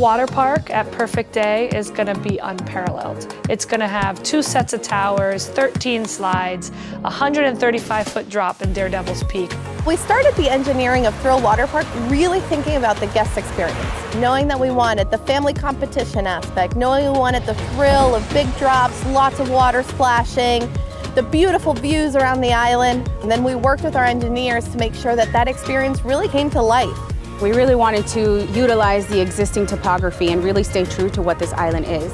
Waterpark at Perfect Day is going to be unparalleled. It's going to have 2 sets of towers, 13 slides, a 135-foot drop in Daredevil's Peak. We started the engineering of Thrill Waterpark really thinking about the guest experience, knowing that we wanted the family competition aspect, knowing we wanted the thrill of big drops, lots of water splashing, the beautiful views around the island. And then we worked with our engineers to make sure that that experience really came to life. We really wanted to utilize the existing topography and really stay true to what this island is.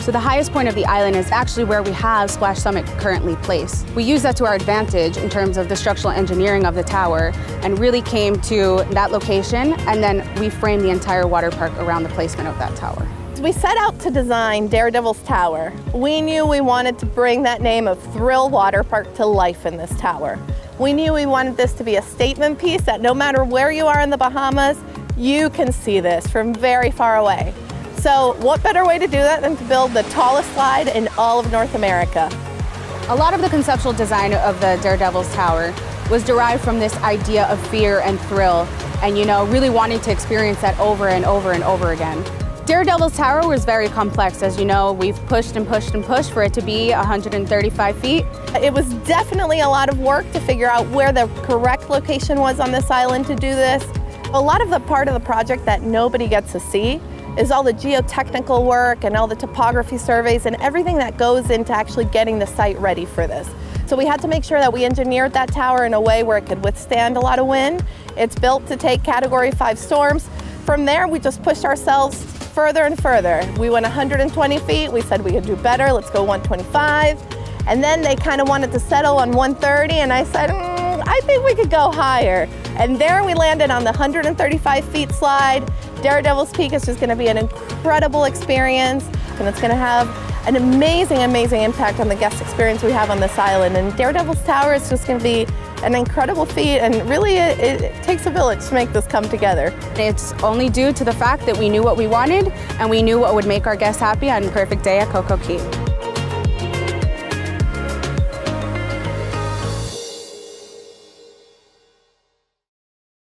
So the highest point of the island is actually where we have Splash Summit currently placed. We used that to our advantage in terms of the structural engineering of the tower and really came to that location, and then we framed the entire water park around the placement of that tower. We set out to design Daredevil's Tower. We knew we wanted to bring that name of Thrill Waterpark to life in this tower. We knew we wanted this to be a statement piece that no matter where you are in the Bahamas, you can see this from very far away. So what better way to do that than to build the tallest slide in all of North America? A lot of the conceptual design of the Daredevil's Tower was derived from this idea of fear and thrill, and really wanting to experience that over and over and over again. Daredevil's Tower was very complex. As you know, we've pushed and pushed and pushed for it to be 135 feet. It was definitely a lot of work to figure out where the correct location was on this island to do this. A lot of the part of the project that nobody gets to see is all the geotechnical work and all the topography surveys and everything that goes into actually getting the site ready for this. So we had to make sure that we engineered that tower in a way where it could withstand a lot of wind. It's built to take Category 5 storms. From there, we just pushed ourselves further and further. We went 120 feet. We said we could do better. Let's go 125. And then they kind of wanted to settle on 130, and I said, I think we could go higher. And there we landed on the 135 feet slide. Daredevil's Peak is just going to be an incredible experience, and it's going to have an amazing, amazing impact on the guest experience we have on this island. And Daredevil's Tower is just going to be an incredible feat, and really it takes a village to make this come together. It's only due to the fact that we knew what we wanted and we knew what would make our guests happy on Perfect Day at CocoCay.